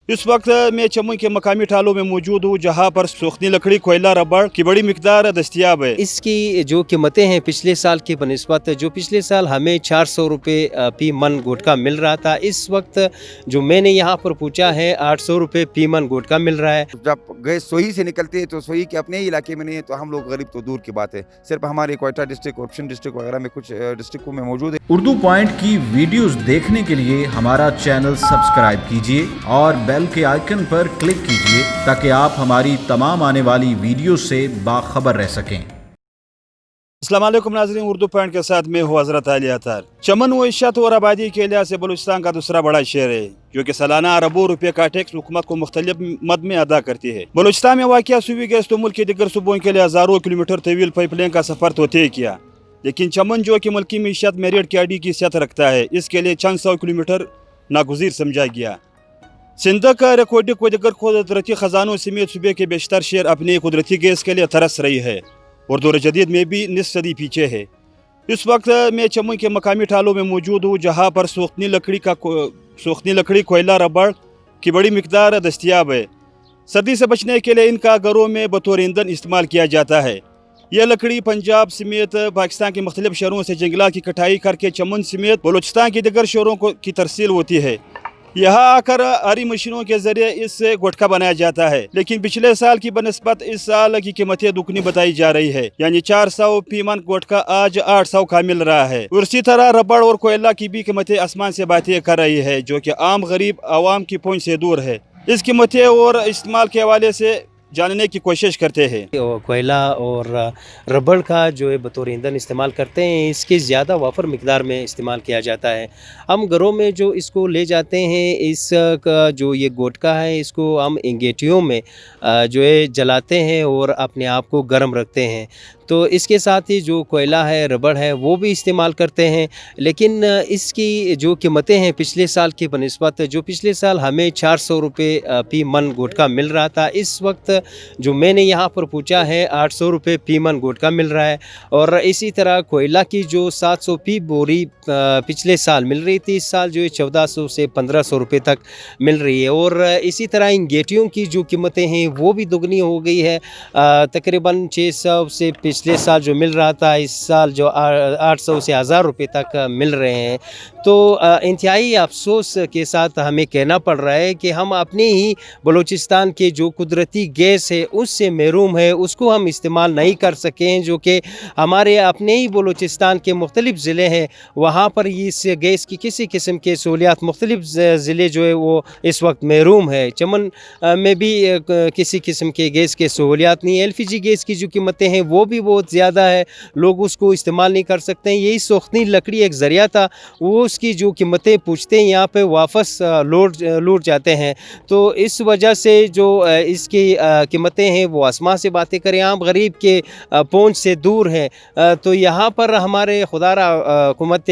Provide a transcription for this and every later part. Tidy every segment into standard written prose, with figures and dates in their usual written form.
इस वक्त मैं चम्मू के मकामी ठालों में मौजूद हूँ, जहाँ पर सूखती लकड़ी, कोयला, रबड़ की बड़ी मिकदार दस्तियाब है। इसकी जो कीमतें हैं पिछले साल की बनिस्बत, जो पिछले साल हमें 400 रुपये फी मन गुटखा मिल रहा था, इस वक्त जो मैंने यहाँ पर पूछा है 800 रुपये फी मन गुटखा मिल रहा है। जब गैस सोई से निकलती है तो सोई के अपने ही इलाके में नहीं है, तो हम लोग गरीब तो दूर की बात है। सिर्फ हमारे क्वेटा डिस्ट्रिक्ट, ऑप्शन डिस्ट्रिक्ट वगैरह में कुछ डिस्ट्रिक्टों में मौजूद है। उर्दू पॉइंट की वीडियोस देखने के लिए हमारा चैनल सब्सक्राइब कीजिए और बेल के आइकन पर क्लिक कीजिए ताकि आप हमारी तमाम आने वाली वीडियो से बाखबर रह सकें। अस्सलाम वालेकुम नाज़रीन, उर्दू पॉइंट के साथ मैं हूँ हज़रत अली अतार। चमन मईशत और आबादी के लिहाज से बलूचिस्तान का दूसरा बड़ा शहर है, जो कि सालाना अरबों रुपये का टैक्स हुकूमत को मुख्तलिफ मद में अदा करती है। बलूचिस्तान में वाक़िया सूबी गैस तो मुल्क के दिगर सूबों के लिए हज़ारों किलोमीटर तवील पाइपलाइन का सफ़र तो तय किया, लेकिन चमन जो कि मुल्की मीशत में रेड कैडी की हैसियत रखता है, इसके लिए चंद सौ किलोमीटर नागुज़ीर समझा गया। सिंधक, रेकॉर्डिक व दिगर कुदरती ख़जानों समेत सूबे के बेशतर शहर अपने कुदरती गैस के लिए तरस रही है और दौर जदीद में भी निस्फ सदी पीछे है। इस वक्त मैं चम्मू के मकामी ठालों में मौजूद हूँ, जहाँ पर सूखती लकड़ी, कोयला, रबड़ की बड़ी मिकदार दस्तियाब है। सर्दी से बचने के लिए इनका घरों में बतौर ईंधन इस्तेमाल किया जाता है। यह लकड़ी पंजाब समेत पाकिस्तान के मुख्तलिफ शहरों से जंगलात की कटाई करके चमन समेत बलूचिस्तान के दिगर शहरों की तरसील होती है। यहाँ आकर आरी मशीनों के जरिए इससे गुटखा बनाया जाता है, लेकिन पिछले साल की बनस्बत इस साल की कीमतें दुगनी बताई जा रही है, यानी 400 फी मन गुटखा आज 800 का मिल रहा है। और इसी तरह रबड़ और कोयला की भी कीमतें आसमान से बातें कर रही है, जो कि आम गरीब आवाम की पहुंच से दूर है। इस कीमतें और इस्तेमाल के हवाले से जानने की कोशिश करते हैं। कोयला और रबड़ का जो है बतौर ईंधन इस्तेमाल करते हैं, इसके ज़्यादा वाफर मिकदार में इस्तेमाल किया जाता है। हम घरों में जो इसको ले जाते हैं, इसका जो ये गुटखा है, इसको हम इंगेटियों में जो है जलाते हैं और अपने आप को गर्म रखते हैं। तो इसके साथ ही जो कोयला है, रबड़ है, वो भी इस्तेमाल करते हैं, लेकिन इसकी जो कीमतें हैं पिछले साल की बनिस्बत, जो पिछले साल हमें 400 रुपये फी मन गुटखा मिल रहा था, इस वक्त जो मैंने यहाँ पर पूछा है 800 रुपये फी मन गुटखा मिल रहा है। और इसी तरह कोयला की जो 700 फी बोरी पिछले साल मिल रही थी, इस साल जो है 1400 से 1500 रुपये तक मिल रही है। और इसी तरह इन गेटियों की जो कीमतें हैं वो भी दुगनी हो गई है। तकरीबन 600 से पिछले साल जो मिल रहा था, इस साल जो 800 से 1000 रुपये तक मिल रहे हैं। तो इंतहाई अफसोस के साथ हमें कहना पड़ रहा है कि हम अपने ही बलूचिस्तान के जो कुदरती गैस है उससे महरूम है, उसको हम इस्तेमाल नहीं कर सके हैं, जो कि हमारे अपने ही बलूचिस्तान के मुख्तलिफ ज़िले हैं, वहाँ पर इस गैस की किसी किस्म के सहूलियात मुख्तलिफ ज़िले जो है वो इस वक्त महरूम है। चमन में भी किसी किस्म के गैस के सहूलियात नहीं है। LPG गैस की जो कीमतें हैं वो भी बहुत ज़्यादा है, लोग उसको इस्तेमाल नहीं कर सकते हैं। यही सूखती लकड़ी एक ज़रिया था, वो उसकी जो कीमतें पूछते हैं यहाँ पे वापस लौट जाते हैं। तो इस वजह से जो इसकी कीमतें हैं वो आसमान से बातें करें, आम गरीब के पहुंच से दूर हैं। तो यहाँ पर हमारे खुदारा हुकूमत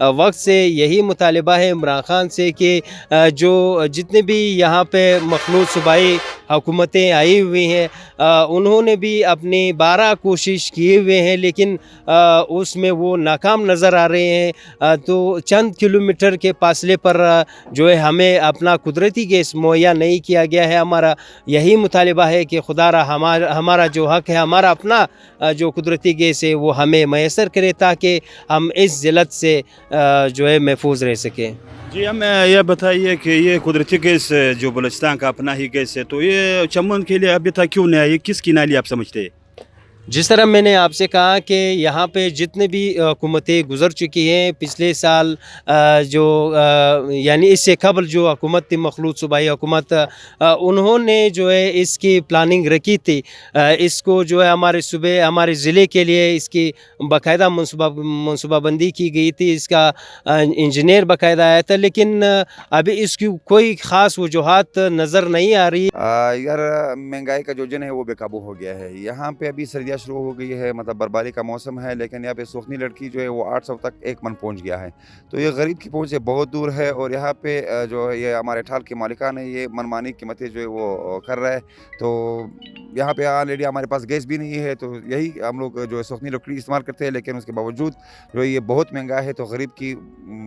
वक्त से यही मुतालिबा है इमरान खान से कि जो जितने भी यहाँ पे मखलूत सूबाई हुकूमतें आई हुई हैं, उन्होंने भी अपनी 12 कोशिश किए हुए हैं, लेकिन उसमें वो नाकाम नज़र आ रहे हैं। तो चंद किलोमीटर के फासले पर जो है हमें अपना कुदरती गैस मुहैया नहीं किया गया है। हमारा यही मुतालिबा है कि खुदारा हमारा जो हक़ है, हमारा अपना जो कुदरती गैस है वो हमें मैसर करे, ताकि हम इस ज़िल्लत से जो है महफूज रह सकें। जी, हमें यह बताइए कि ये कुदरती गैस जो बलूचिस्तान का अपना ही गैस है, तो ये चमन के लिए अभी तक क्यों नहीं आई, किसकी नाली आप समझते हैं? जिस तरह मैंने आपसे कहा कि यहाँ पे जितने भी हुकूमतें गुज़र चुकी हैं पिछले साल, यानी इससे कबल जो हुकूमत थी, मखलूत सूबाई हुकूमत, उन्होंने जो है इसकी प्लानिंग रखी थी। इसको जो है हमारे सूबे, हमारे ज़िले के लिए इसकी बाकायदा मनसूबाबंदी की गई थी, इसका इंजीनियर बाकायदा आया था, लेकिन अभी इसकी कोई ख़ास वजूहात नज़र नहीं आ रही। यार महंगाई का जो जन है वो बेकाबू हो गया है। यहाँ पे अभी सर्दियाँ سردیاں شروع ہو گئی ہے, مطلب برفباری کا موسم ہے, لیکن یہاں پہ سوکھنی لڑکی جو ہے وہ 800 تک 1 من پہنچ گیا ہے. تو یہ غریب کی پہنچ سے بہت دور ہے, اور یہاں پہ جو یہ ہمارے ٹھال کے مالکان ہیں یہ منمانی قیمتیں جو ہے وہ کر رہا ہے. تو یہاں پہ آلریڈی ہمارے پاس گیس بھی نہیں ہے, تو یہی ہم لوگ جو ہے سوکھنی لکڑی استعمال کرتے ہیں, لیکن اس کے باوجود جو ہے یہ بہت مہنگا ہے, تو غریب کی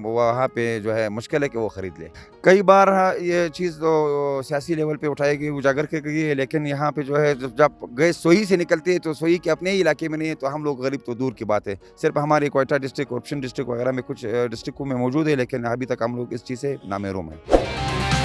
وہاں پہ جو ہے مشکل ہے کہ وہ خرید لے. کئی بار یہ چیز تو سیاسی لیول پہ اٹھائی گئی, اجاگر کی گئی ہے, لیکن یہاں پہ جو ہے جب گیس سوئی سے نکلتی ہے تو سوئی کے اپنے ہی علاقے میں نہیں ہے, تو ہم لوگ غریب تو دور کی بات ہے. صرف ہمارے کوئٹہ ڈسٹرکٹ, کرپشن ڈسٹرکٹ وغیرہ میں کچھ ڈسٹرکٹوں میں موجود ہے, لیکن ابھی تک ہم لوگ اس چیز سے نامحروم ہیں.